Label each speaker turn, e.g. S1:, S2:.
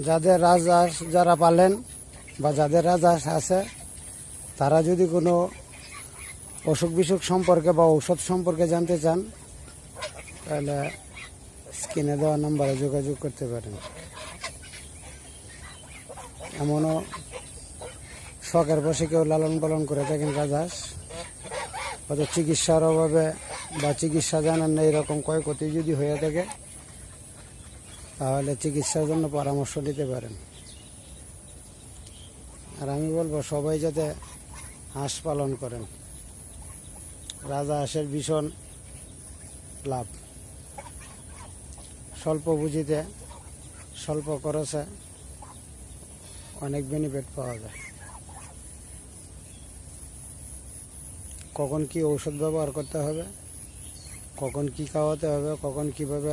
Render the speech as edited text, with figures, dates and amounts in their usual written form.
S1: যাদের রাজহাঁস যারা পালেন বা যাদের রাজহাঁস আছে, তারা যদি কোনো অসুখ বিসুখ সম্পর্কে বা ঔষধ সম্পর্কে জানতে চান, তাহলে স্ক্রিনে দেওয়া নাম্বারে যোগাযোগ করতে পারেন। এমনও শখের বসে কেউ লালন পালন করে থাকেন রাজহাঁস, হয়তো চিকিৎসার অভাবে বা চিকিৎসা জানেন না, এরকম ক্ষয়ক্ষতি যদি হয়ে থাকে, তাহলে চিকিৎসার জন্য পরামর্শ নিতে পারেন। আর আমি বলবো সবাই যাতে হাঁস পালন করেন। রাজহাঁসের ভীষণ লাভ, স্বল্প পুঁজিতে স্বল্প খরচে অনেক বেনিফিট পাওয়া যায়। কখন কি ঔষধ ব্যবহার করতে হবে, কখন কি খাওয়াতে হবে, কখন কিভাবে